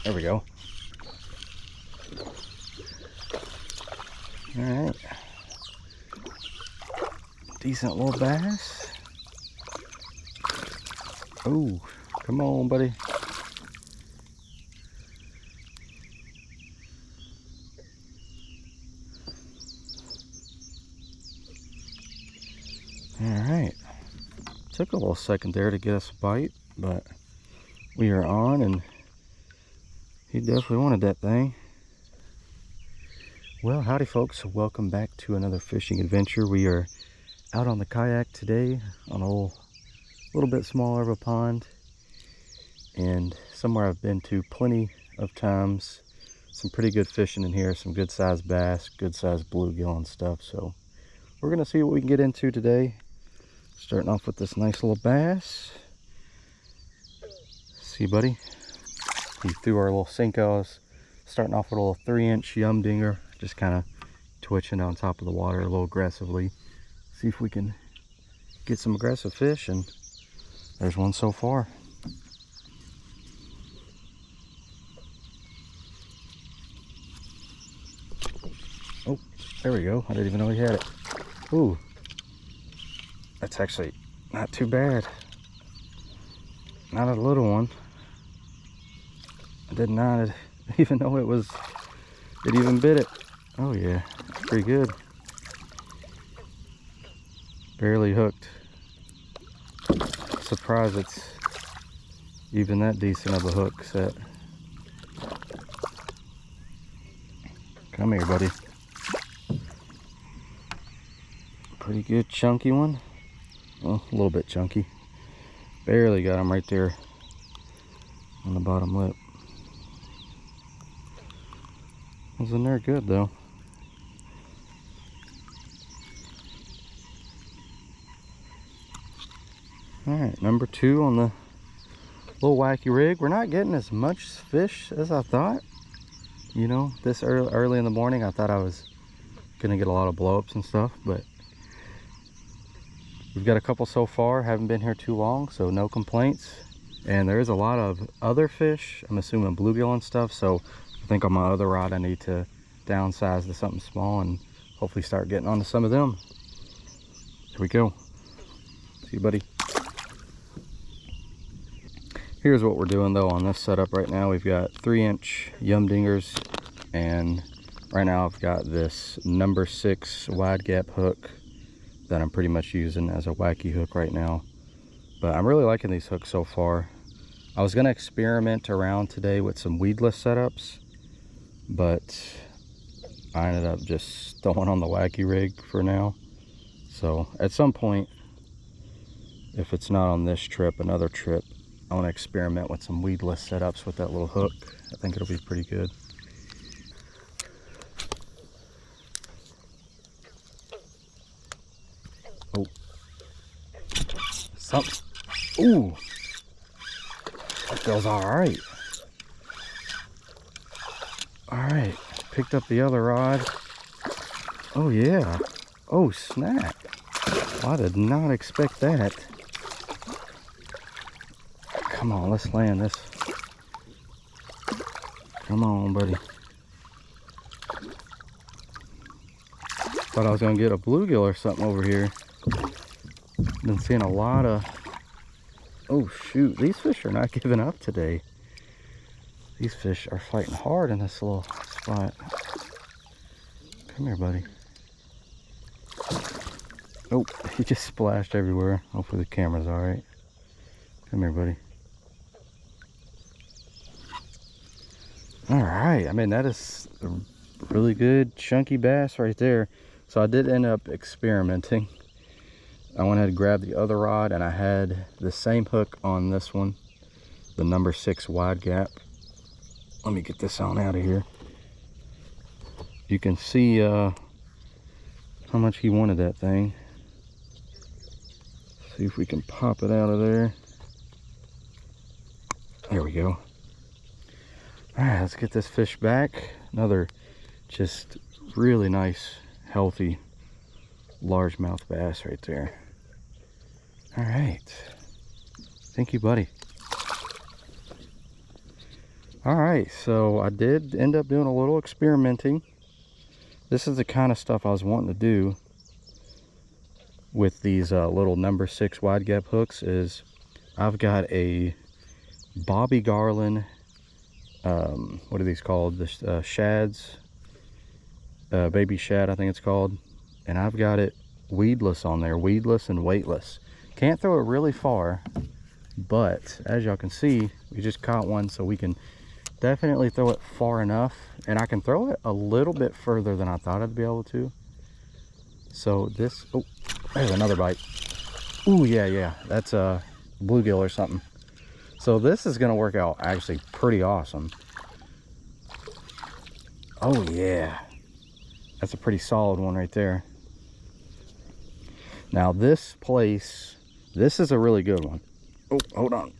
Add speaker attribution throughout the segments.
Speaker 1: There we go. All right. Decent little bass. Oh, come on, buddy. All right. Took a little second there to get us a bite, but we are on, and he definitely wanted that thing. Well, howdy folks, welcome back to another fishing adventure. We are out on the kayak today on a little bit smaller of a pond, and somewhere I've been to plenty of times. Some pretty good fishing in here, some good sized bass, good sized bluegill and stuff. So we're gonna see what we can get into today. Starting off with this nice little bass. See, buddy, he threw our little Cinco. Starting off with a little 3-inch dinger, just kind of twitching on top of the water a little aggressively. See if we can get some aggressive fish, and there's one so far. Oh, there we go. I didn't even know he had it. Ooh, that's actually not too bad. Not a little one. I did not even know it even bit it. Oh yeah, pretty good. Barely hooked. Surprised it's even that decent of a hook set. Come here, buddy. Pretty good chunky one. Well, a little bit chunky. Barely got him right there on the bottom lip. Was in there good though. Alright, number 2 on the little wacky rig. We're not getting as much fish as I thought. You know, this early in the morning I thought I was gonna get a lot of blow-ups and stuff, but we've got a couple so far. Haven't been here too long, so no complaints. And there is a lot of other fish, I'm assuming bluegill and stuff, so I think on my other rod I need to downsize to something small and hopefully start getting onto some of them. Here we go. See you, buddy. Here's what we're doing though on this setup right now. We've got 3-inch dingers, and right now I've got this number 6 wide gap hook that I'm pretty much using as a wacky hook right now. But I'm really liking these hooks so far. I was gonna experiment around today with some weedless setups, but I ended up just throwing on the wacky rig for now. So at some point, if it's not on this trip, another trip, I want to experiment with some weedless setups with that little hook. I think it'll be pretty good. Oh, something. Ooh, that feels all right. All right, picked up the other rod. Oh yeah. Oh snap. Well, I did not expect that. Come on, let's land this. Come on, buddy. Thought I was gonna get a bluegill or something over here. Been seeing a lot of... Oh shoot, these fish are not giving up today. These fish are fighting hard in this little spot. Come here, buddy. Oh, he just splashed everywhere. Hopefully the camera's all right. Come here, buddy. All right, I mean, that is a really good chunky bass right there. So I did end up experimenting. I went ahead and grabbed the other rod, and I had the same hook on this one, the number 6 wide gap. Let me get this on out of here. You can see how much he wanted that thing. See if we can pop it out of there. There we go. All right, let's get this fish back. Another just really nice, healthy, largemouth bass right there. All right. Thank you, buddy. All right, so I did end up doing a little experimenting. This is the kind of stuff I was wanting to do with these little number 6 wide gap hooks. Is I've got a Bobby Garland, what are these called? The shads, baby shad, I think it's called. And I've got it weedless on there, weedless and weightless. Can't throw it really far, but as y'all can see, we just caught one, so we can definitely throw it far enough, and I can throw it a little bit further than I thought I'd be able to. So this, oh, there's another bite. Ooh, yeah, that's a bluegill or something. So this is gonna work out actually pretty awesome. Oh yeah, that's a pretty solid one right there. Now this place, this is a really good one. Oh, hold on.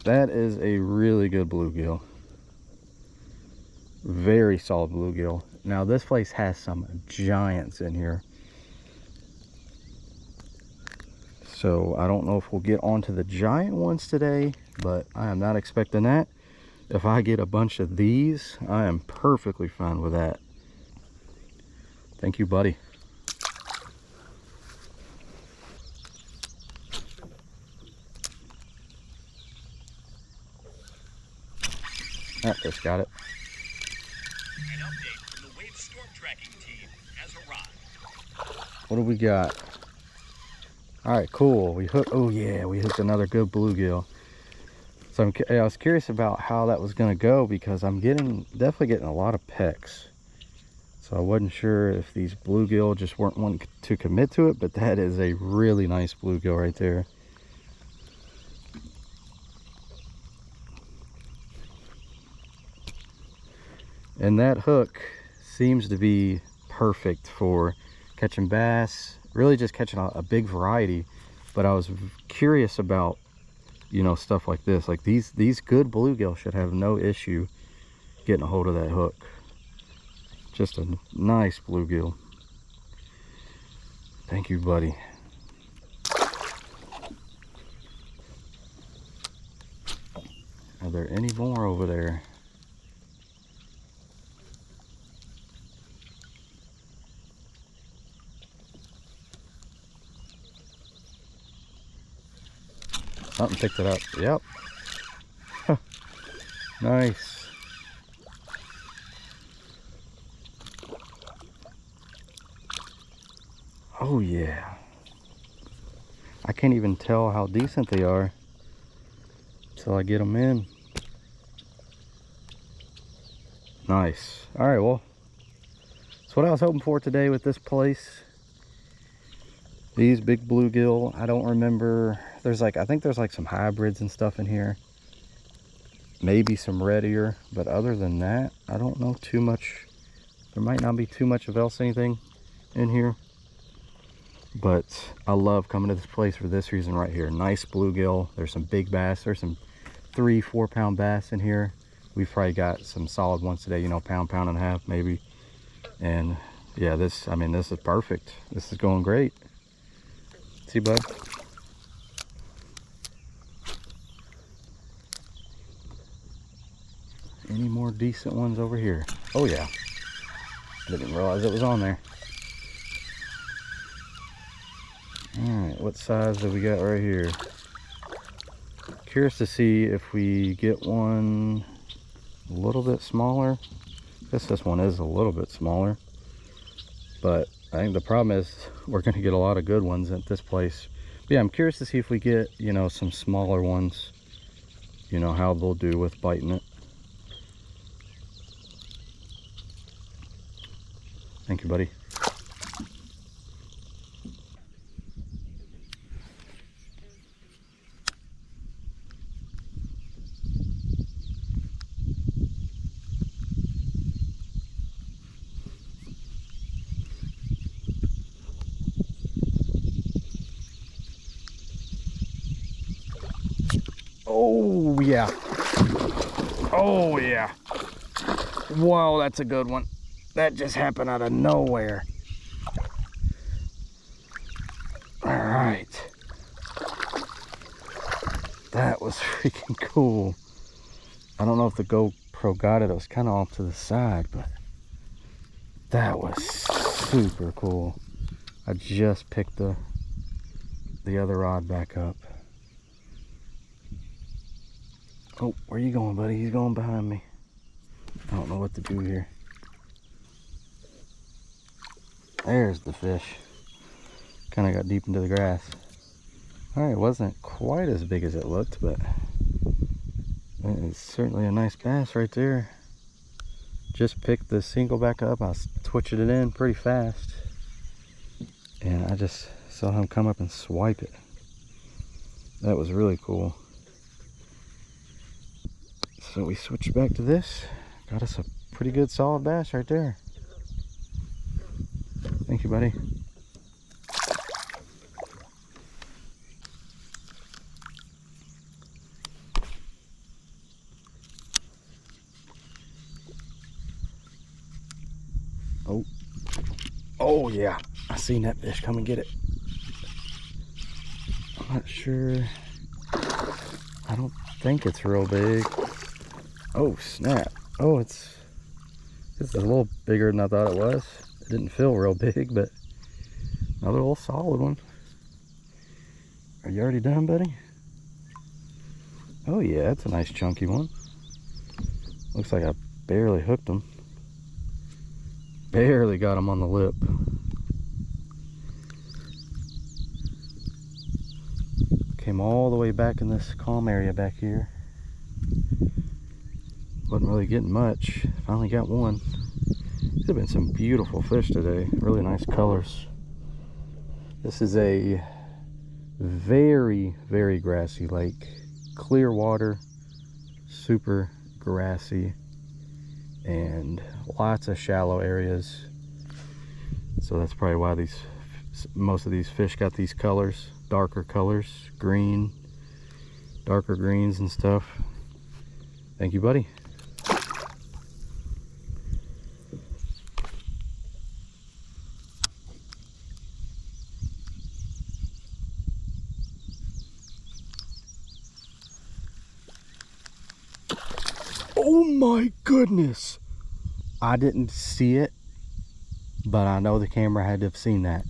Speaker 1: That is a really good bluegill. Very solid bluegill. Now this place has some giants in here. So I don't know if we'll get onto the giant ones today, but I am not expecting that. If I get a bunch of these, I am perfectly fine with that. Thank you, buddy. Ah, just got it.
Speaker 2: An update from the wave storm tracking team has arrived.
Speaker 1: What do we got? All right, cool. We hooked. Oh yeah, we hooked another good bluegill. So I was curious about how that was going to go, because I'm definitely getting a lot of pecks. So I wasn't sure if these bluegill just weren't wanting to commit to it, but that is a really nice bluegill right there. And that hook seems to be perfect for catching bass, really just catching a big variety. But I was curious about, you know, stuff like this. Like these good bluegill should have no issue getting a hold of that hook. Just a nice bluegill. Thank you, buddy. Are there any more over there? Something picked it up. Yep. Nice. Oh yeah. I can't even tell how decent they are until I get them in. Nice. All right, well, that's what I was hoping for today with this place. These big bluegill, I don't remember. I think there's like some hybrids and stuff in here. Maybe some red ear, but other than that, I don't know too much. There might not be too much of else anything in here. But I love coming to this place for this reason right here. Nice bluegill. There's some big bass. There's some 3-4 pound bass in here. We've probably got some solid ones today, you know, pound and a half maybe. And yeah, this is perfect. This is going great. See, bud? Any more decent ones over here? Oh yeah. I didn't realize it was on there. Alright, what size do we got right here? Curious to see if we get one a little bit smaller. I guess this one is a little bit smaller. But I think the problem is we're going to get a lot of good ones at this place. But yeah, I'm curious to see if we get, you know, some smaller ones. You know, how they'll do with biting it. Thank you, buddy. Oh yeah. Oh yeah. Whoa, that's a good one. That just happened out of nowhere. All right. That was freaking cool. I don't know if the GoPro got it. It was kind of off to the side, but that was super cool. I just picked the other rod back up. Oh, where you going, buddy? He's going behind me. I don't know what to do here. There's the fish. Kind of got deep into the grass. All right, it wasn't quite as big as it looked, but it's certainly a nice bass right there. Just picked the single back up. I was twitching it in pretty fast, and I just saw him come up and swipe it. That was really cool. So we switched back to this. Got us a pretty good solid bass right there. Thank you, buddy. Oh, oh yeah, I seen that fish. Come and get it. I'm not sure. I don't think it's real big. Oh snap. Oh, it's a little bigger than I thought it was. It didn't feel real big, but another little solid one. Are you already done, buddy? Oh yeah, that's a nice chunky one. Looks like I barely hooked him. Barely got him on the lip. Came all the way back in this calm area back here. Wasn't really getting much. Finally got one. These have been some beautiful fish today. Really nice colors. This is a very, very grassy lake. Clear water, super grassy, and lots of shallow areas. So that's probably why most of these fish got these colors, darker colors, green, darker greens and stuff. Thank you, buddy. Oh my goodness! I didn't see it, but I know the camera had to have seen that.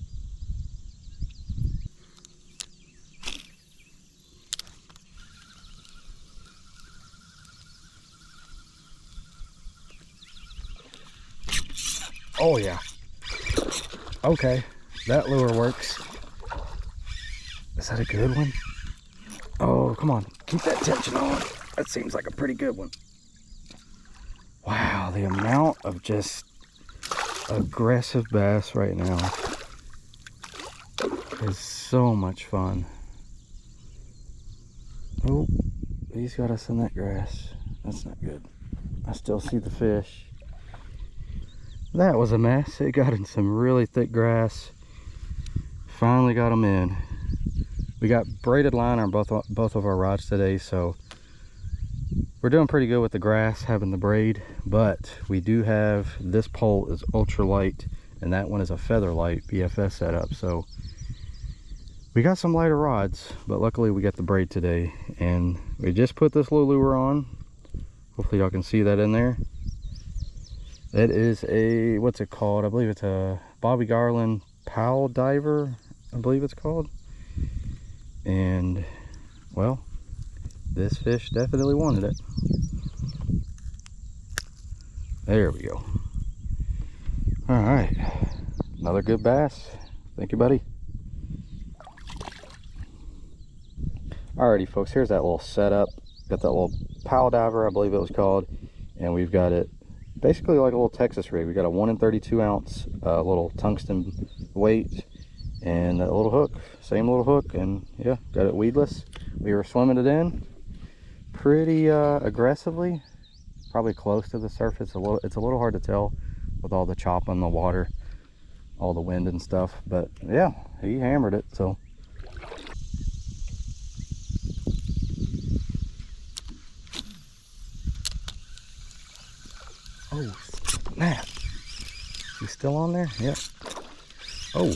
Speaker 1: Oh yeah. Okay, that lure works. Is that a good one? Oh, come on, keep that tension on. That seems like a pretty good one. Wow, the amount of just aggressive bass right now is so much fun. Oh, he's got us in that grass. That's not good. I still see the fish. That was a mess. It got in some really thick grass. Finally got them in. We got braided line on both of our rods today, so we're doing pretty good with the grass having the braid, but we do have, this pole is ultra light and that one is a feather light BFS setup, so we got some lighter rods, but luckily we got the braid today. And we just put this little lure on. Hopefully y'all can see that in there. That is a, what's it called? I believe it's a Bobby Garland Powell Diver, I believe it's called. And well, this fish definitely wanted it. There we go. All right, another good bass. Thank you, buddy. Alrighty, folks, here's that little setup. Got that little Powell Diver, I believe it was called, and we've got it basically like a little Texas rig. We got a 1 32 ounce little tungsten weight and a little hook, same little hook, and yeah, got it weedless. We were swimming it in pretty aggressively, probably close to the surface. It's a little hard to tell with all the chop on the water, all the wind and stuff, but yeah, he hammered it. So oh snap, he's still on there. Yep. Oh,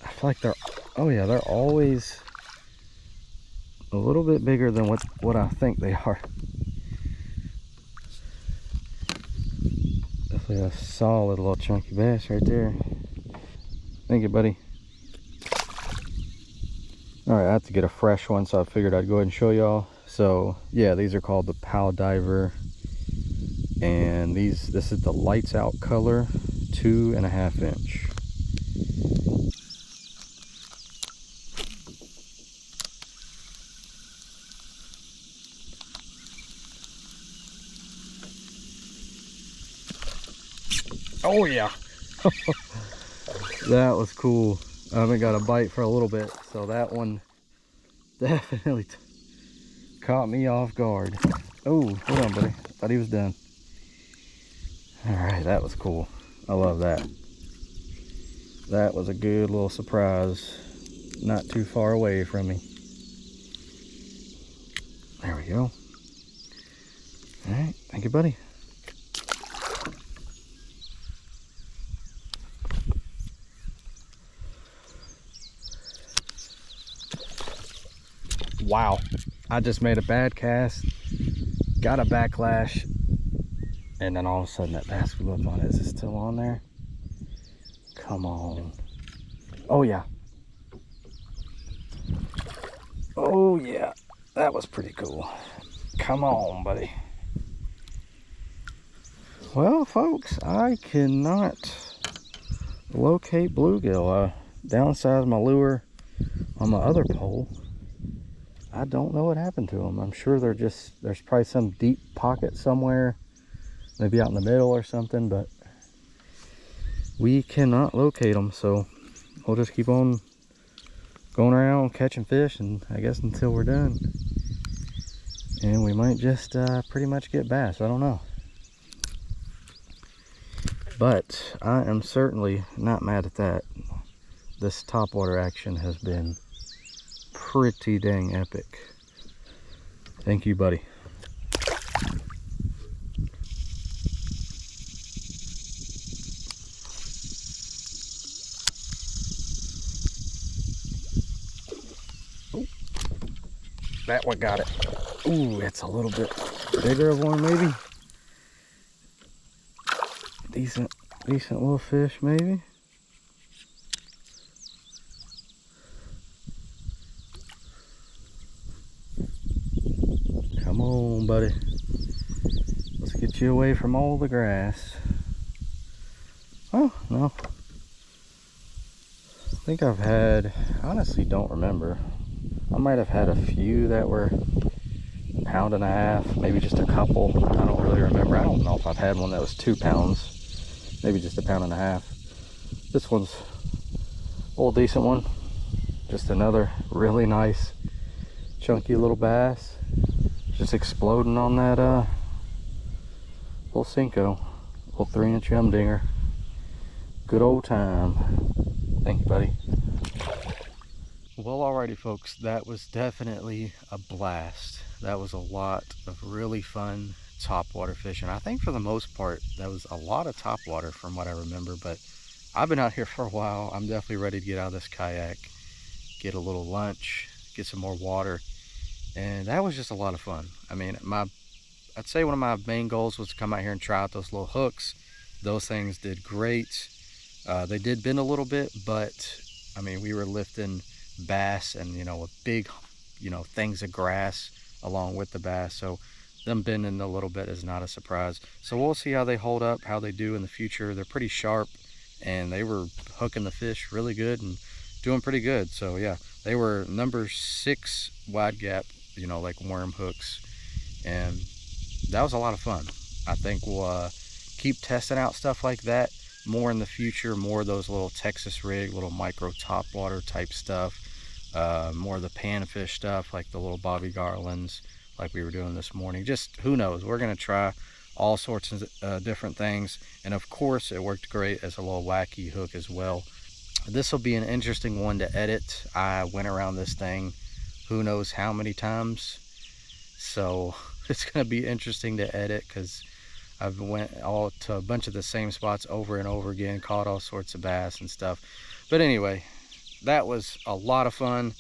Speaker 1: I feel like they're, oh yeah, they're always a little bit bigger than what I think they are. Definitely a solid little chunky bass right there. Thank you, buddy. All right, I have to get a fresh one, so I figured I'd go ahead and show y'all. So yeah, these are called the Pow Diver, and this is the lights out color, 2.5 inch. Oh yeah. That was cool. I haven't got a bite for a little bit, so that one definitely caught me off guard. Oh, hold on, buddy. Thought he was done. All right, that was cool. I love that. That was a good little surprise. Not too far away from me. There we go. All right, thank you, buddy. Wow, I just made a bad cast, got a backlash, and then all of a sudden that bass flew up on it. Is it still on there? Come on. Oh yeah. Oh yeah, that was pretty cool. Come on, buddy. Well, folks, I cannot locate bluegill. I downsized my lure on my other pole. I don't know what happened to them. I'm sure there's probably some deep pocket somewhere, maybe out in the middle or something, but we cannot locate them. So we'll just keep on going around catching fish, and I guess until we're done. And we might just pretty much get bass. I don't know. But I am certainly not mad at that. This topwater action has been pretty dang epic. Thank you, buddy. Ooh, that one got it. Ooh, it's a little bit bigger of one, maybe. Decent little fish, maybe. Come on, buddy. Let's get you away from all the grass. Oh, no. I think I've had, honestly don't remember. I might have had a few that were 1.5 pounds, maybe just a couple. I don't really remember. I don't know if I've had one that was 2 pounds. Maybe just 1.5 pounds. This one's a little decent one. Just another really nice, chunky little bass. Just exploding on that little Cinco, little 3-inch humdinger. Good old time. Thank you, buddy. Well, alrighty, folks, that was definitely a blast. That was a lot of really fun topwater fishing. I think for the most part, that was a lot of topwater from what I remember, but I've been out here for a while. I'm definitely ready to get out of this kayak, get a little lunch, get some more water, and that was just a lot of fun. I mean, I'd say one of my main goals was to come out here and try out those little hooks. Those things did great. They did bend a little bit, but I mean, we were lifting bass and, you know, with big, you know, things of grass along with the bass, so them bending a little bit is not a surprise. So we'll see how they hold up, how they do in the future. They're pretty sharp, and they were hooking the fish really good and doing pretty good. So yeah, they were number 6 wide gap, you know, like worm hooks, and that was a lot of fun. I think we'll keep testing out stuff like that more in the future, more of those little Texas rig, little micro topwater type stuff, more of the panfish stuff like the little Bobby Garlands like we were doing this morning. Just who knows, we're gonna try all sorts of different things, and of course it worked great as a little wacky hook as well. This will be an interesting one to edit. I went around this thing who knows how many times, so it's gonna be interesting to edit because I've went all to a bunch of the same spots over and over again, caught all sorts of bass and stuff. But anyway, that was a lot of fun.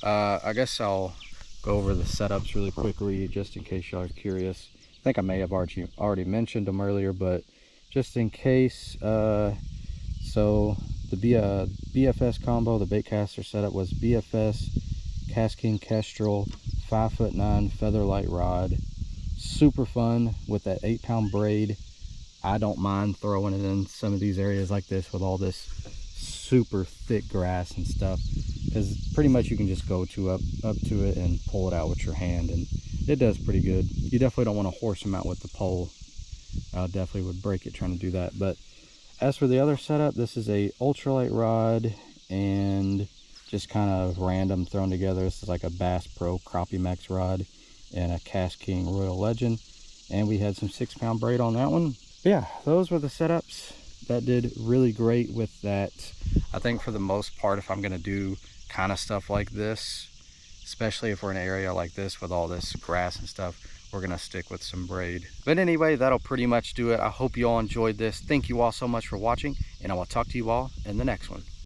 Speaker 1: I guess I'll go over the setups really quickly, just in case y'all are curious. I think I may have already mentioned them earlier, but just in case. So the BFS combo, the bait caster setup was BFS Cast King Kestrel 5'9" featherlight rod. Super fun with that 8-pound braid. I don't mind throwing it in some of these areas like this with all this super thick grass and stuff, because pretty much you can just go up to it and pull it out with your hand, and it does pretty good. You definitely don't want to horse them out with the pole. I definitely would break it trying to do that. But as for the other setup, this is a ultralight rod and just kind of random thrown together. This is like a Bass Pro Crappie Max rod and a Cast King Royal Legend, and we had some 6-pound braid on that one. But yeah, those were the setups that did really great with that. I think for the most part, if I'm going to do kind of stuff like this, especially if we're in an area like this with all this grass and stuff, we're going to stick with some braid. But anyway, that'll pretty much do it. I hope you all enjoyed this. Thank you all so much for watching, and I will talk to you all in the next one.